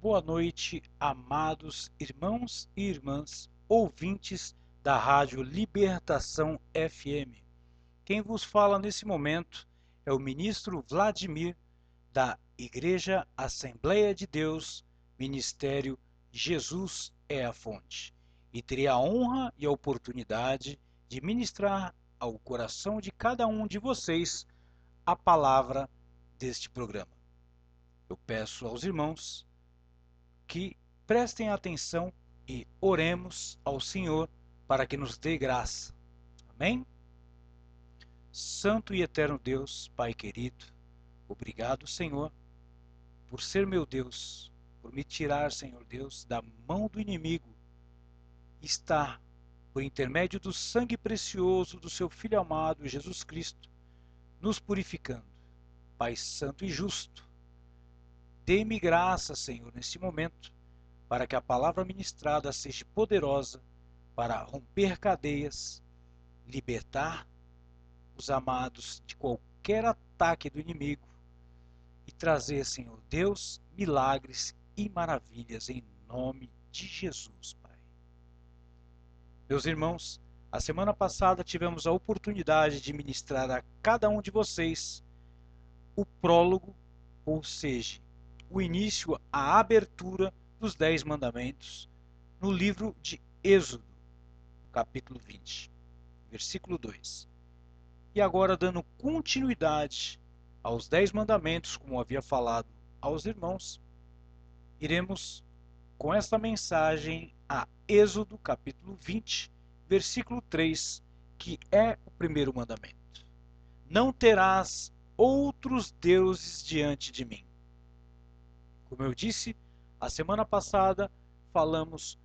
boa noite, amados irmãos e irmãs, ouvintes da Rádio Libertação FM. Quem vos fala nesse momento é o ministro Vladimir, da Igreja Assembleia de Deus, Ministério Jesus é a Fonte. E terei a honra e a oportunidade de ministrar ao coração de cada um de vocês a palavra deste programa. Eu peço aos irmãos que prestem atenção e oremos ao Senhor para que nos dê graça. Amém? Santo e eterno Deus, Pai querido, obrigado, Senhor, por ser meu Deus, por me tirar, Senhor Deus, da mão do inimigo, estar, por intermédio do sangue precioso do seu Filho amado, Jesus Cristo, nos purificando. Pai santo e justo, dê-me graça, Senhor, neste momento, para que a palavra ministrada seja poderosa para romper cadeias, libertar os amados de qualquer ataque do inimigo e trazer, Senhor Deus, milagres e maravilhas em nome de Jesus, Pai. Meus irmãos, a semana passada tivemos a oportunidade de ministrar a cada um de vocês o prólogo, ou seja, o início, a abertura dos 10 mandamentos no livro de Êxodo, capítulo 20, versículo 2. E agora, dando continuidade aos 10 mandamentos, como havia falado aos irmãos, iremos com esta mensagem a Êxodo, capítulo 20, versículo 3, que é o primeiro mandamento. Não terás outros deuses diante de mim. Como eu disse, a semana passada falamos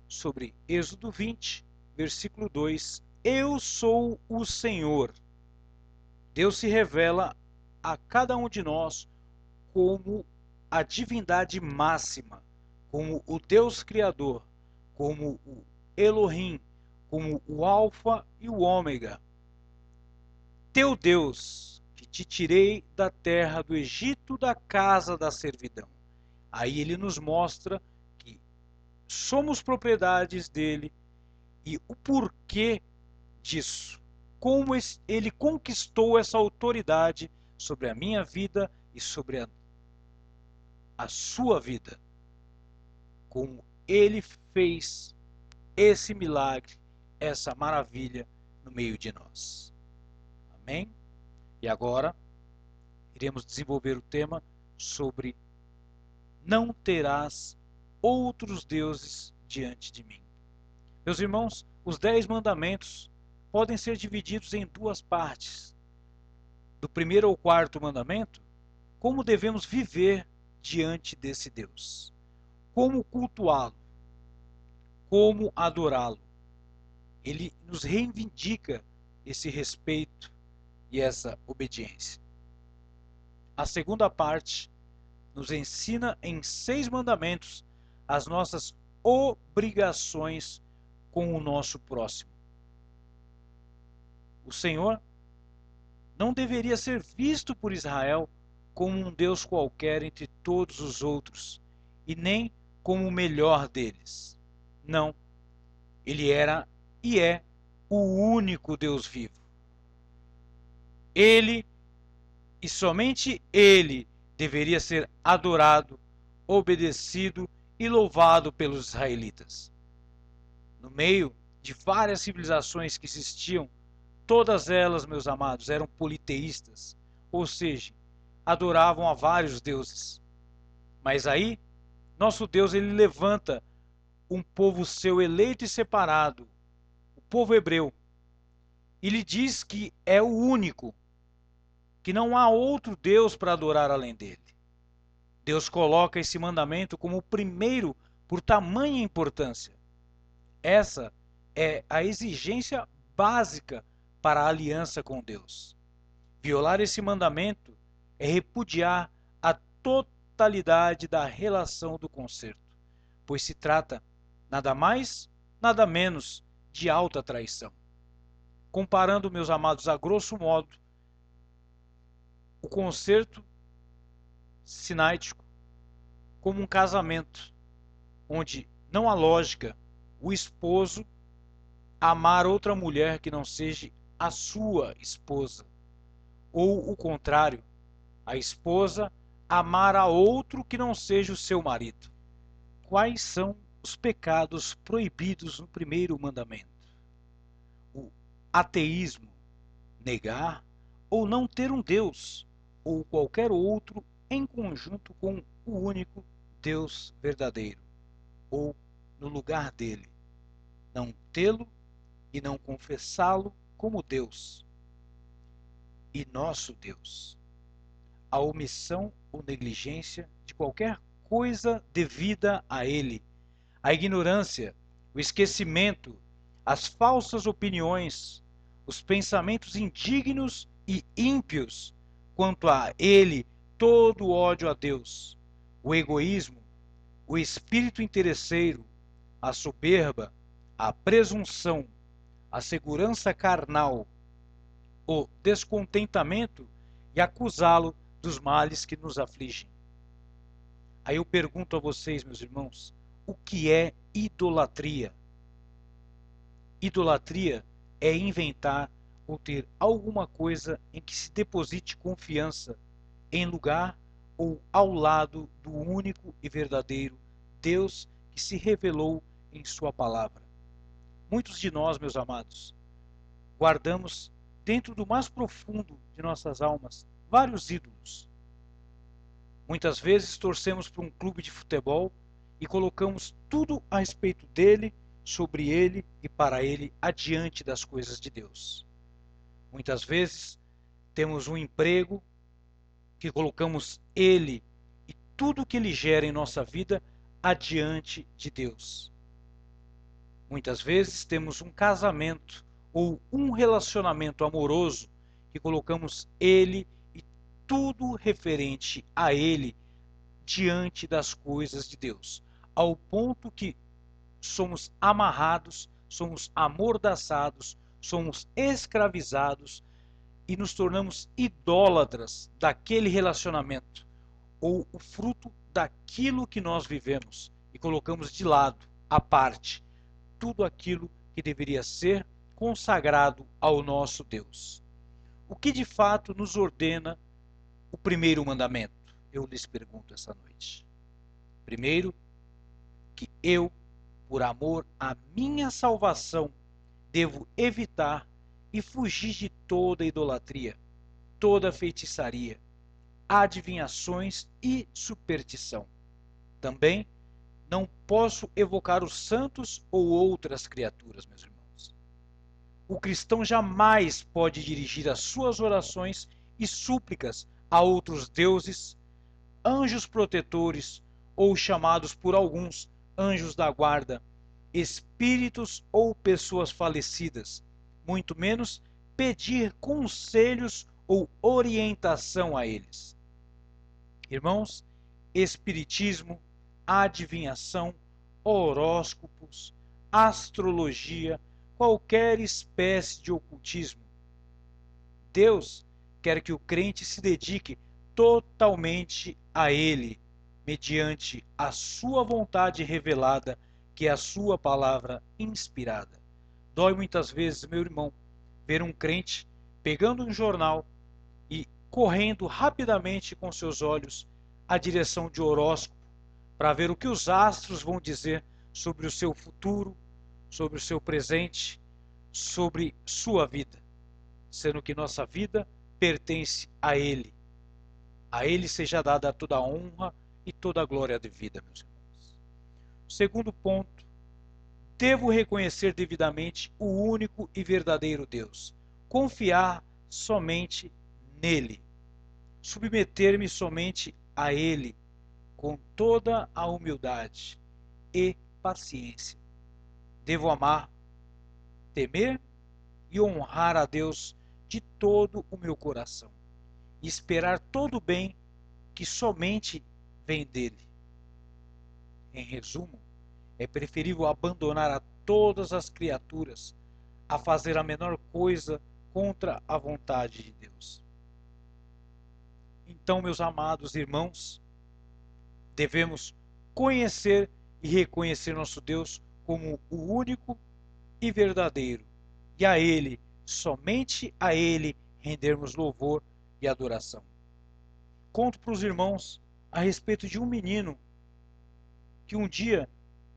sobre Êxodo 20, versículo 2. Eu sou o Senhor. Deus se revela a cada um de nós como a divindade máxima, como o Deus Criador, como o Elohim, como o Alfa e o Ômega. Teu Deus, que te tirei da terra do Egito, da casa da servidão. Aí ele nos mostra que somos propriedades dele e o porquê disso. Como ele conquistou essa autoridade sobre a minha vida e sobre a sua vida. Como ele fez esse milagre, essa maravilha no meio de nós. Amém? E agora iremos desenvolver o tema sobre não terás outros deuses diante de mim. Meus irmãos, os 10 mandamentos podem ser divididos em duas partes. Do primeiro ao quarto mandamento, como devemos viver diante desse Deus, como cultuá-lo, como adorá-lo. Ele nos reivindica esse respeito e essa obediência. A segunda parte nos ensina em 6 mandamentos as nossas obrigações com o nosso próximo. O Senhor não deveria ser visto por Israel como um Deus qualquer entre todos os outros, e nem como o melhor deles. Não, ele era e é o único Deus vivo. Ele, e somente ele, deveria ser adorado, obedecido e louvado pelos israelitas. No meio de várias civilizações que existiam, todas elas, meus amados, eram politeístas, ou seja, adoravam a vários deuses. Mas aí, nosso Deus, ele levanta um povo seu eleito e separado, o povo hebreu, e lhe diz que é o único, que não há outro Deus para adorar além dele. Deus coloca esse mandamento como o primeiro por tamanha importância. Essa é a exigência básica para a aliança com Deus. Violar esse mandamento é repudiar a totalidade da relação do concerto, pois se trata nada mais, nada menos de alta traição. Comparando, meus amados, a grosso modo, o concerto sináitico como um casamento, onde não há lógica o esposo amar outra mulher que não seja a sua esposa, ou o contrário, a esposa amar a outro que não seja o seu marido. Quais são os pecados proibidos no primeiro mandamento? O ateísmo, negar ou não ter um Deus, ou qualquer outro em conjunto com o único Deus verdadeiro, ou no lugar dele, não tê-lo e não confessá-lo como Deus e nosso Deus. A omissão ou negligência de qualquer coisa devida a ele, a ignorância, o esquecimento, as falsas opiniões, os pensamentos indignos e ímpios quanto a ele, todo ódio a Deus, o egoísmo, o espírito interesseiro, a soberba, a presunção, a segurança carnal, o descontentamento e acusá-lo dos males que nos afligem. Aí eu pergunto a vocês, meus irmãos, o que é idolatria? Idolatria é inventar ou ter alguma coisa em que se deposite confiança em lugar ou ao lado do único e verdadeiro Deus que se revelou em sua palavra. Muitos de nós, meus amados, guardamos dentro do mais profundo de nossas almas vários ídolos. Muitas vezes torcemos para um clube de futebol e colocamos tudo a respeito dele, sobre ele e para ele adiante das coisas de Deus. Muitas vezes temos um emprego que colocamos ele e tudo que ele gera em nossa vida adiante de Deus. Muitas vezes temos um casamento ou um relacionamento amoroso que colocamos ele e tudo referente a ele diante das coisas de Deus, ao ponto que somos amarrados, somos amordaçados, somos escravizados e nos tornamos idólatras daquele relacionamento ou o fruto daquilo que nós vivemos e colocamos de lado, à parte, tudo aquilo que deveria ser consagrado ao nosso Deus. O que de fato nos ordena o primeiro mandamento? Eu lhes pergunto essa noite. Primeiro, que eu, por amor à minha salvação, devo evitar e fugir de toda idolatria, toda feitiçaria, adivinhações e superstição. Também não posso evocar os santos ou outras criaturas, meus irmãos. O cristão jamais pode dirigir as suas orações e súplicas a outros deuses, anjos protetores ou chamados por alguns anjos da guarda, espíritos ou pessoas falecidas, muito menos pedir conselhos ou orientação a eles. Irmãos, espiritismo, adivinhação, horóscopos, astrologia, qualquer espécie de ocultismo. Deus quer que o crente se dedique totalmente a Ele, mediante a sua vontade revelada, que é a sua palavra inspirada. Dói muitas vezes, meu irmão, ver um crente pegando um jornal e correndo rapidamente com seus olhos à direção de horóscopo para ver o que os astros vão dizer sobre o seu futuro, sobre o seu presente, sobre sua vida, sendo que nossa vida pertence a Ele. A Ele seja dada toda a honra e toda a glória devida, meus irmãos. Segundo ponto, devo reconhecer devidamente o único e verdadeiro Deus, confiar somente nele, submeter-me somente a Ele, com toda a humildade e paciência. Devo amar, temer e honrar a Deus de todo o meu coração, e esperar todo o bem que somente vem dele. Em resumo, é preferível abandonar a todas as criaturas a fazer a menor coisa contra a vontade de Deus. Então, meus amados irmãos, devemos conhecer e reconhecer nosso Deus como o único e verdadeiro, e a Ele, somente a Ele, rendermos louvor e adoração. Conto para os irmãos a respeito de um menino que um dia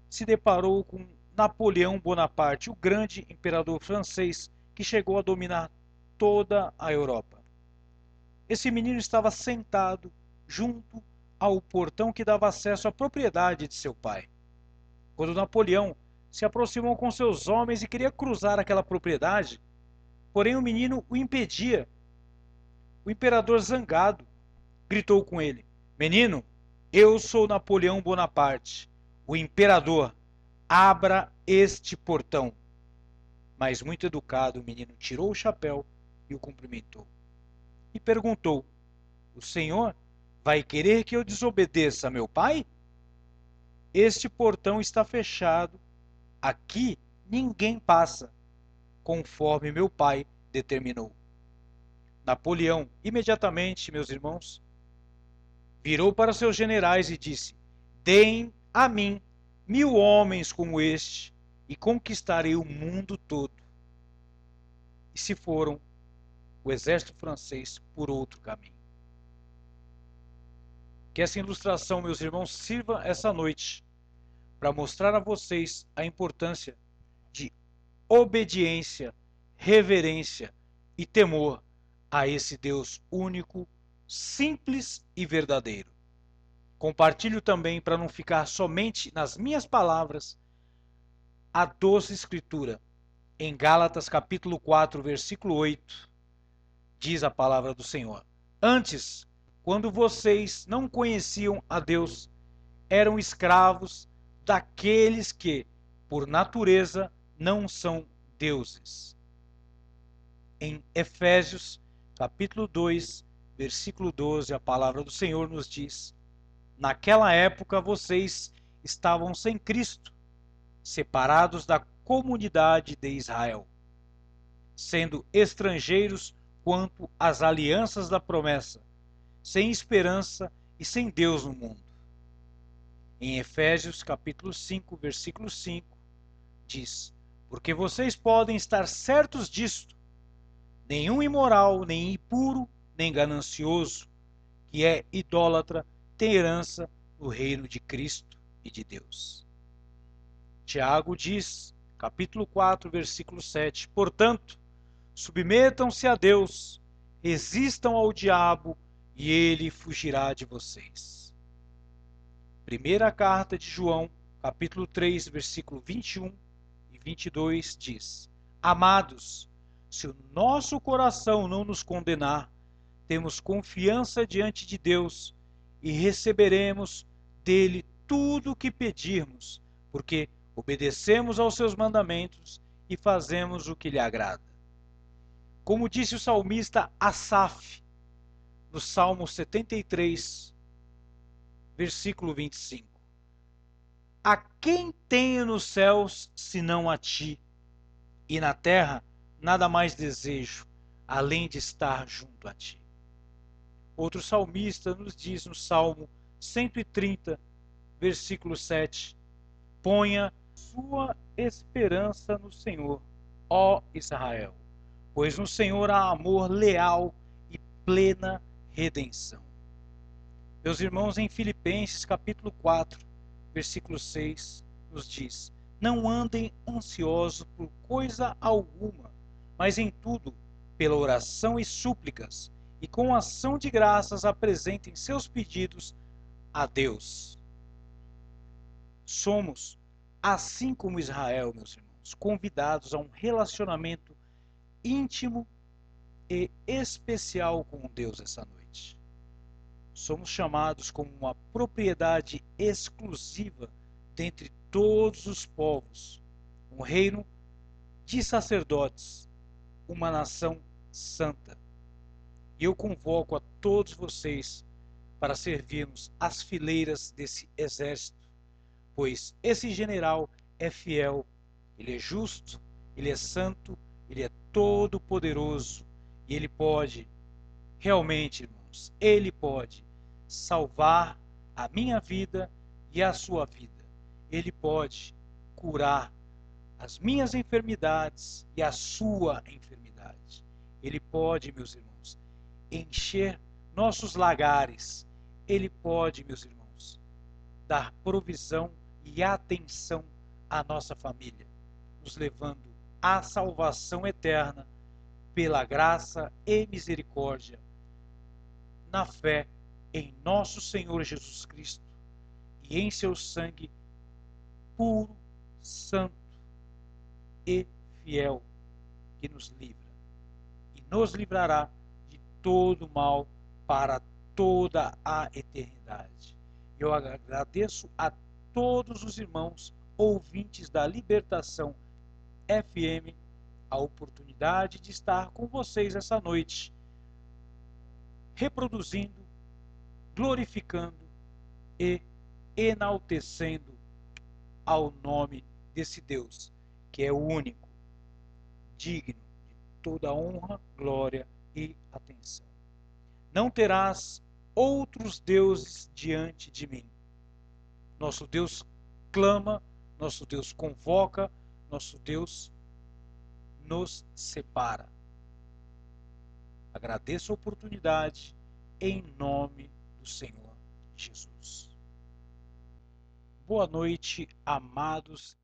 se deparou com Napoleão Bonaparte, o grande imperador francês que chegou a dominar toda a Europa. Esse menino estava sentado junto ao portão que dava acesso à propriedade de seu pai. Quando Napoleão se aproximou com seus homens e queria cruzar aquela propriedade, porém o menino o impedia. O imperador, zangado, gritou com ele: Menino, eu sou Napoleão Bonaparte, o imperador. Abra este portão. Mas, muito educado, o menino tirou o chapéu e o cumprimentou. E perguntou: O senhor vai querer que eu desobedeça a meu pai? Este portão está fechado. Aqui ninguém passa, conforme meu pai determinou. Napoleão, imediatamente, meus irmãos, virou para seus generais e disse: Deem a mim 1000 homens como este, e conquistarei o mundo todo. E se foram o exército francês por outro caminho. Que essa ilustração, meus irmãos, sirva essa noite para mostrar a vocês a importância de obediência, reverência e temor a esse Deus único, simples e verdadeiro. Compartilho também, para não ficar somente nas minhas palavras, a doce escritura. Em Gálatas capítulo 4, versículo 8, diz a palavra do Senhor: Antes, quando vocês não conheciam a Deus, eram escravos daqueles que, por natureza, não são deuses. Em Efésios capítulo 2, versículo 12, a palavra do Senhor nos diz: Naquela época vocês estavam sem Cristo, separados da comunidade de Israel, sendo estrangeiros quanto às alianças da promessa, sem esperança e sem Deus no mundo. Em Efésios capítulo 5, versículo 5, diz: Porque vocês podem estar certos disto, nenhum imoral, nem impuro, nem ganancioso, que é idólatra, tem herança no reino de Cristo e de Deus. Tiago diz, capítulo 4, versículo 7, Portanto, submetam-se a Deus, resistam ao diabo, e ele fugirá de vocês. Primeira carta de João, capítulo 3, versículo 21 e 22, diz: Amados, se o nosso coração não nos condenar, temos confiança diante de Deus e receberemos dele tudo o que pedirmos, porque obedecemos aos seus mandamentos e fazemos o que lhe agrada. Como disse o salmista Asaf, no Salmo 73, versículo 25: A quem tenho nos céus senão a ti, e na terra nada mais desejo, além de estar junto a ti. Outro salmista nos diz no Salmo 130, versículo 7, Ponha sua esperança no Senhor, ó Israel, pois no Senhor há amor leal e plena redenção. Meus irmãos, em Filipenses capítulo 4, versículo 6, nos diz: Não andem ansiosos por coisa alguma, mas em tudo, pela oração e súplicas, e com ação de graças apresentem seus pedidos a Deus. Somos, assim como Israel, meus irmãos, convidados a um relacionamento íntimo e especial com Deus essa noite. Somos chamados como uma propriedade exclusiva dentre todos os povos, um reino de sacerdotes, uma nação santa. E eu convoco a todos vocês para servirmos as fileiras desse exército, pois esse general é fiel, ele é justo, ele é santo, ele é todo poderoso e ele pode, realmente, irmãos, ele pode salvar a minha vida e a sua vida. Ele pode curar as minhas enfermidades e a sua enfermidade. Ele pode, meus irmãos, encher nossos lagares. Ele pode, meus irmãos, dar provisão e atenção à nossa família, nos levando à salvação eterna pela graça e misericórdia, na fé em nosso Senhor Jesus Cristo e em seu sangue puro, santo e fiel, que nos livra e nos livrará de todo mal para toda a eternidade. Eu agradeço a todos os irmãos ouvintes da Libertação FM a oportunidade de estar com vocês essa noite, reproduzindo, glorificando e enaltecendo ao nome desse Deus, que é o único, digno de toda honra, glória e atenção. Não terás outros deuses diante de mim. Nosso Deus clama, nosso Deus convoca, nosso Deus nos separa. Agradeço a oportunidade em nome do Senhor Jesus. Boa noite, amados